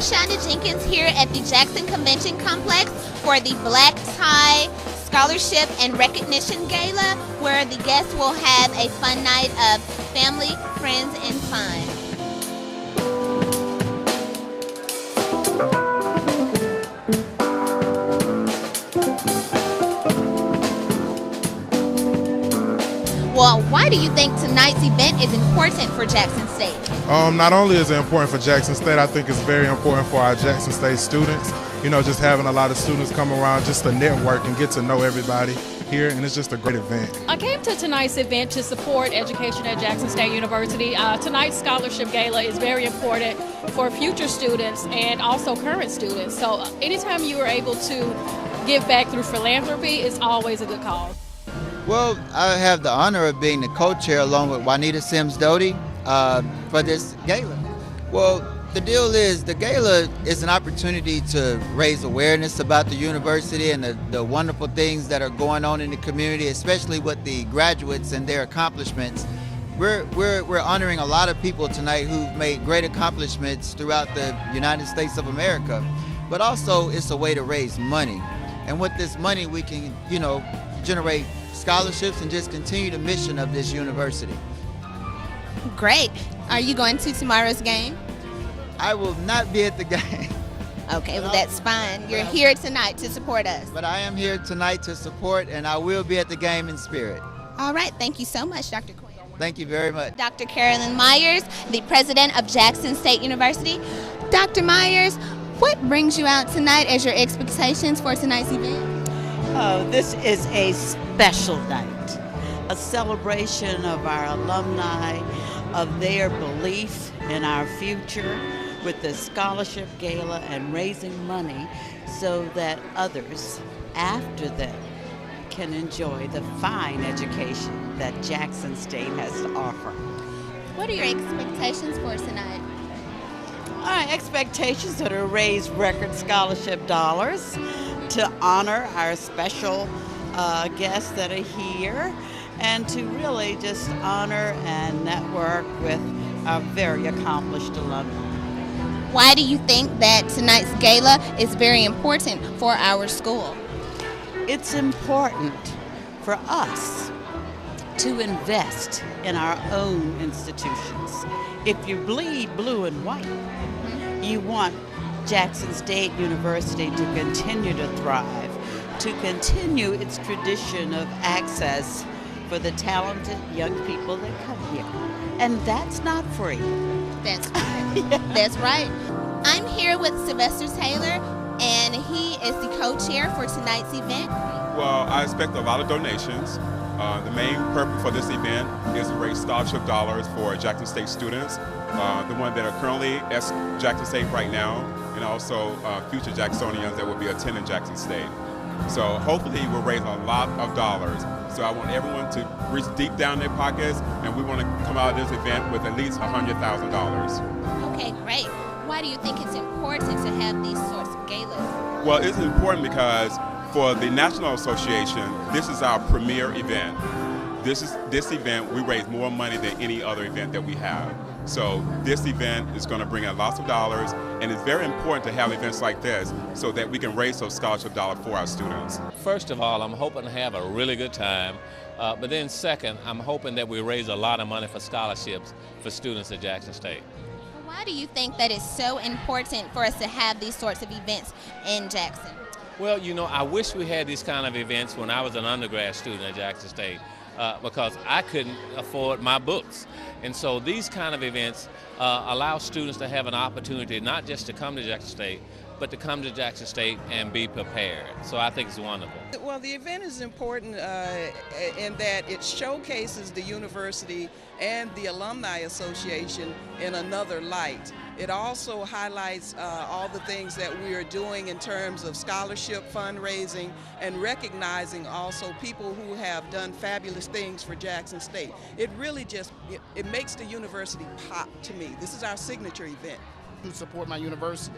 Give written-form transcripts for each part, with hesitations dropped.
Shonda Jenkins here at the Jackson Convention Complex for the Black Tie Scholarship and Recognition Gala, where the guests will have a fun night of family, friends, and fun. Well, why do you think tonight's event is important for Jackson State? Not only is it important for Jackson State, I think it's very important for our Jackson State students. You know, just having a lot of students come around just to network and get to know everybody here, and it's just a great event. I came to tonight's event to support education at Jackson State University. Tonight's scholarship gala is very important for future students and also current students. So anytime you are able to give back through philanthropy, it's always a good cause. Well, I have the honor of being the co-chair along with Juanita Sims Doty for this gala. Well, the deal is the gala is an opportunity to raise awareness about the university and the wonderful things that are going on in the community, especially with the graduates and their accomplishments. We're honoring a lot of people tonight who've made great accomplishments throughout the United States of America, but also it's a way to raise money. And with this money, we can, generate scholarships and just continue the mission of this university. Great. Are you going to tomorrow's game? I will not be at the game. Okay, well that's fine. You're here tonight to support us. But I am here tonight to support, and I will be at the game in spirit. All right, thank you so much, Dr. Quinn. Thank you very much. Dr. Carolyn Myers, the president of Jackson State University. Dr. Myers, what brings you out tonight as your expectations for tonight's event? This is a special night, a celebration of our alumni, of their belief in our future with the scholarship gala and raising money so that others after them can enjoy the fine education that Jackson State has to offer. What are your expectations for tonight? Our expectations are to raise record scholarship dollars, to honor our special guests that are here, and to really just honor and network with our very accomplished alumni. Why do you think that tonight's gala is very important for our school? It's important for us to invest in our own institutions. If you bleed blue and white, you want Jackson State University to continue to thrive, to continue its tradition of access for the talented young people that come here. And that's not free. That's right. Yeah. That's right. I'm here with Sylvester Taylor, and he is the co-chair for tonight's event. Well, I expect a lot of donations. The main purpose for this event is to raise scholarship dollars for Jackson State students, the ones that are currently at Jackson State right now, and also future Jacksonians that will be attending Jackson State. So hopefully we'll raise a lot of dollars. So I want everyone to reach deep down their pockets, and we want to come out of this event with at least $100,000. Okay, great. Why do you think it's important to have these sorts of galas? Well, it's important because for the National Association, this is our premier event. This event, we raise more money than any other event that we have. So this event is going to bring in lots of dollars, and it's very important to have events like this so that we can raise those scholarship dollars for our students. First of all, I'm hoping to have a really good time, but then second, I'm hoping that we raise a lot of money for scholarships for students at Jackson State. Why do you think that it's so important for us to have these sorts of events in Jackson? Well, I wish we had these kind of events when I was an undergrad student at Jackson State. Because I couldn't afford my books. And so these kind of events allow students to have an opportunity not just to come to Jackson State, but to come to Jackson State and be prepared. So I think it's wonderful. Well, the event is important in that it showcases the university and the Alumni Association in another light. It also highlights all the things that we are doing in terms of scholarship fundraising and recognizing also people who have done fabulous things for Jackson State. It really it makes the university pop to me. This is our signature event. To support my university.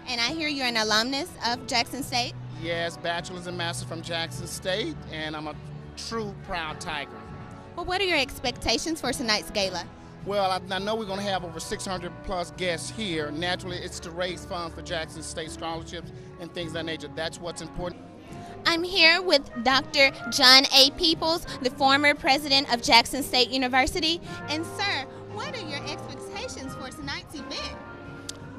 And I hear you're an alumnus of Jackson State? Yes, bachelor's and master's from Jackson State, and I'm a true proud Tiger. Well, what are your expectations for tonight's gala? Well, I know we're going to have over 600 plus guests here. Naturally, it's to raise funds for Jackson State scholarships and things of that nature. That's what's important. I'm here with Dr. John A. Peoples, the former president of Jackson State University. And sir, what are your expectations for tonight's event?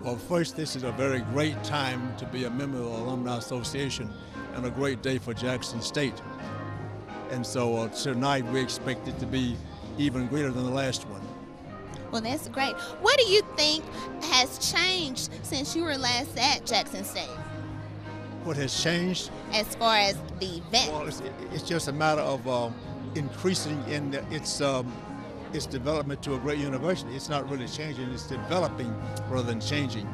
Well, first, this is a very great time to be a member of the Alumni Association and a great day for Jackson State. And so tonight we expect it to be even greater than the last one. Well, that's great. What do you think has changed since you were last at Jackson State? What has changed? As far as the event? Well, it's just a matter of increasing in its development to a great university. It's not really changing, it's developing rather than changing.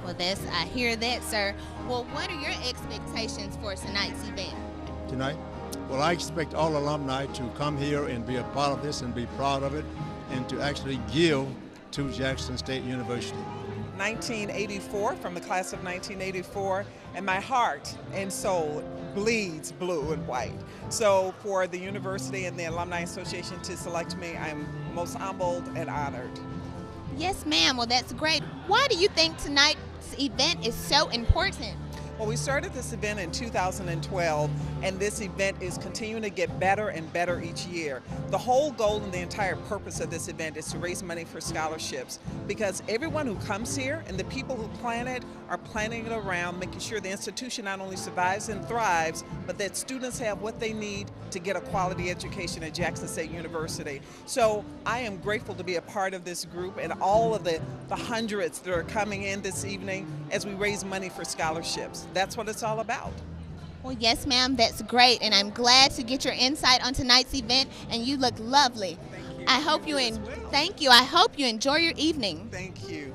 Well, I hear that, sir. Well, what are your expectations for tonight's event? Tonight? Well, I expect all alumni to come here and be a part of this and be proud of it and to actually give to Jackson State University. 1984, from the class of 1984, and my heart and soul bleeds blue and white. So for the university and the Alumni Association to select me, I'm most humbled and honored. Yes, ma'am. Well, that's great. Why do you think tonight's event is so important? Well, we started this event in 2012, and this event is continuing to get better and better each year. The whole goal and the entire purpose of this event is to raise money for scholarships, because everyone who comes here and the people who plan it are planning it around making sure the institution not only survives and thrives, but that students have what they need to get a quality education at Jackson State University. So I am grateful to be a part of this group and all of the hundreds that are coming in this evening as we raise money for scholarships. That's what it's all about. Well, yes, ma'am, that's great, and I'm glad to get your insight on tonight's event, and you look lovely. Thank you. I hope you thank you. I hope you enjoy your evening. Thank you.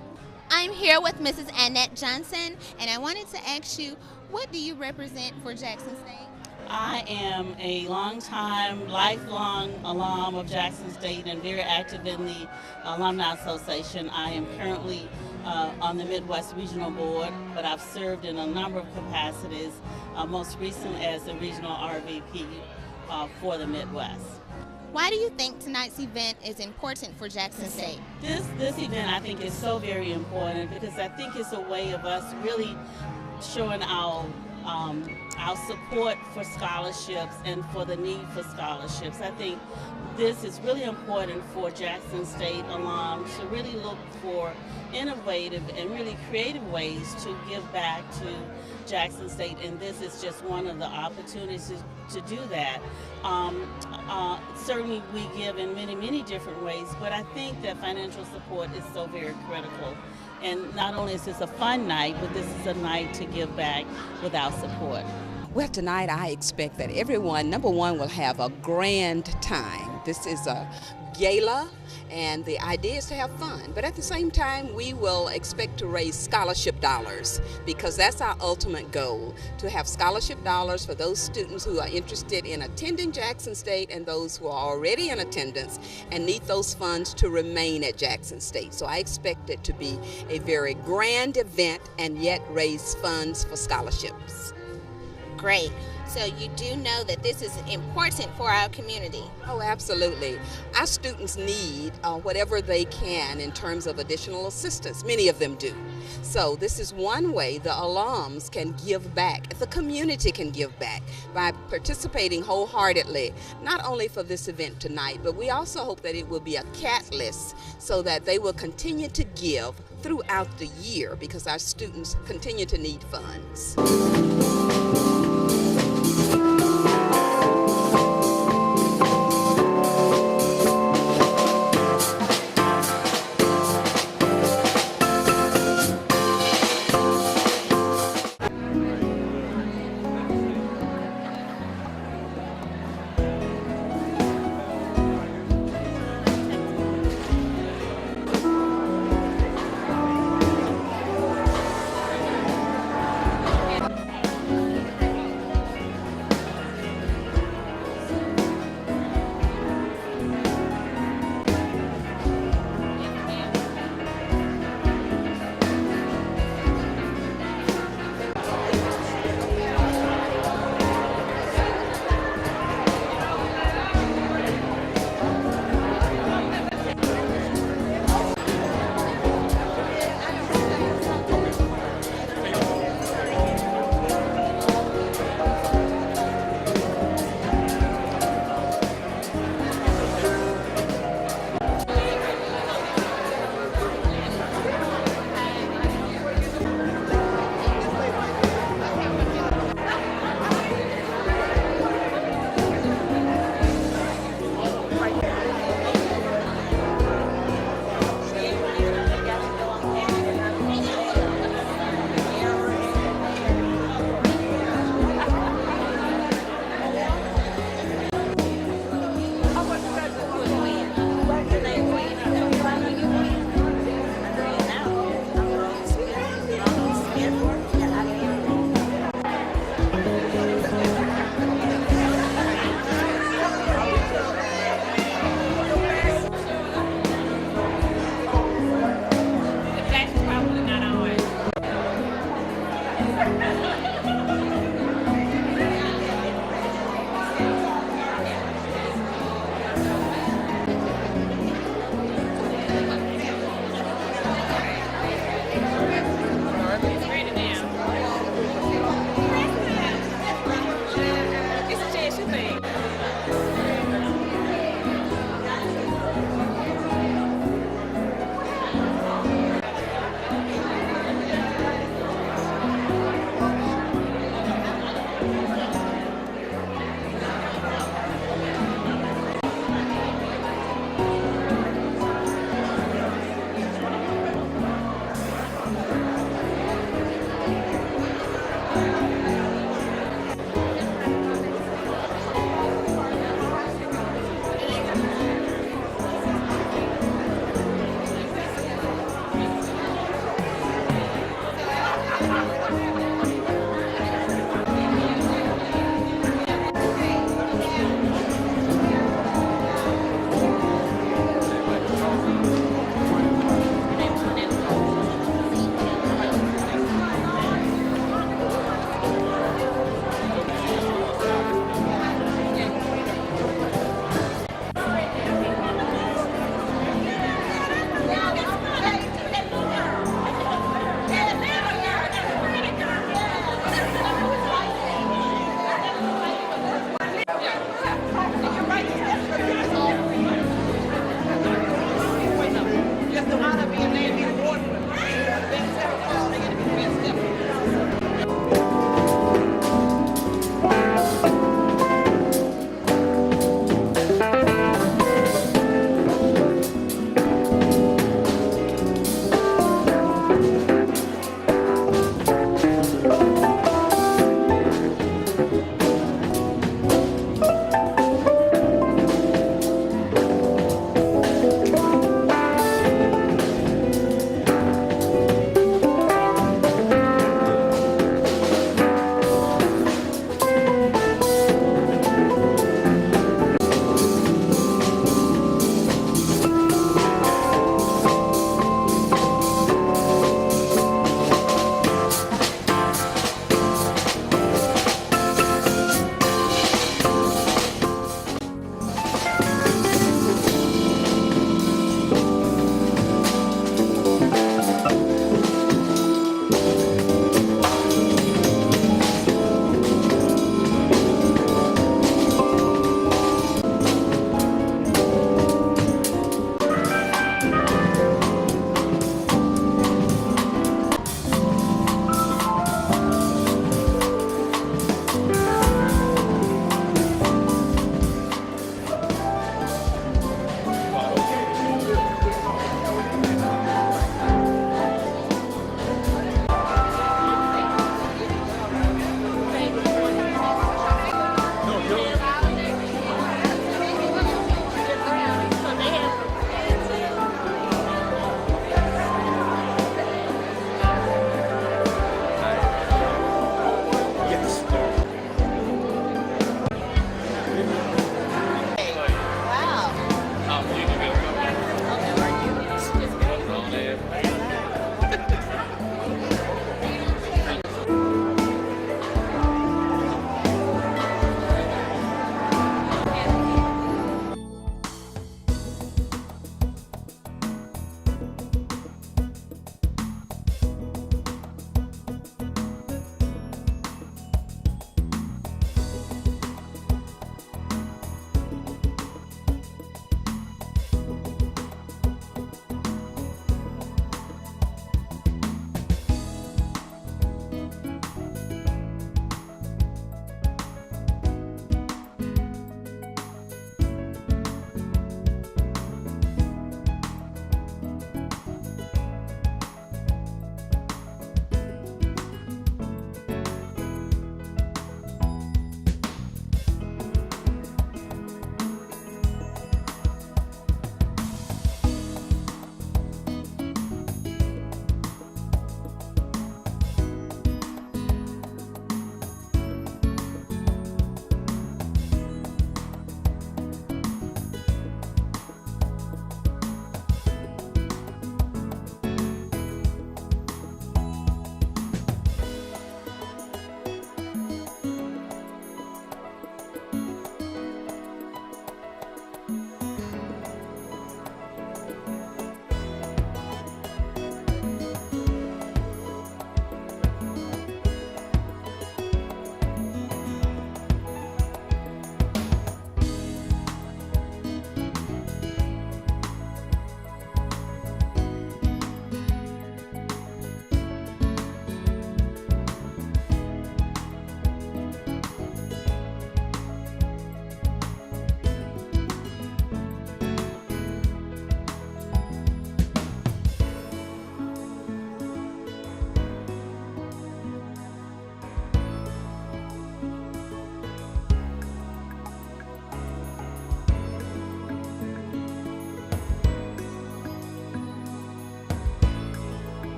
I'm here with Mrs. Annette Johnson, and I wanted to ask you, what do you represent for Jackson State? I am a lifelong alum of Jackson State and very active in the Alumni Association. I am currently on the Midwest Regional Board, but I've served in a number of capacities, most recently as the Regional RVP for the Midwest. Why do you think tonight's event is important for Jackson State? This event I think is so very important because I think it's a way of us really showing our support for scholarships and for the need for scholarships. I think this is really important for Jackson State alums to really look for innovative and really creative ways to give back to Jackson State, and this is just one of the opportunities to do that. Certainly we give in many different ways, but I think that financial support is so very critical. And not only is this a fun night, but this is a night to give back without support. Well, tonight I expect that everyone, number one, will have a grand time. This is a gala, and the idea is to have fun. But at the same time, we will expect to raise scholarship dollars because that's our ultimate goal, to have scholarship dollars for those students who are interested in attending Jackson State and those who are already in attendance and need those funds to remain at Jackson State. So I expect it to be a very grand event and yet raise funds for scholarships. Great. So you do know that this is important for our community? Oh, absolutely. Our students need whatever they can in terms of additional assistance. Many of them do. So this is one way the alums can give back, the community can give back by participating wholeheartedly, not only for this event tonight, but we also hope that it will be a catalyst so that they will continue to give throughout the year because our students continue to need funds.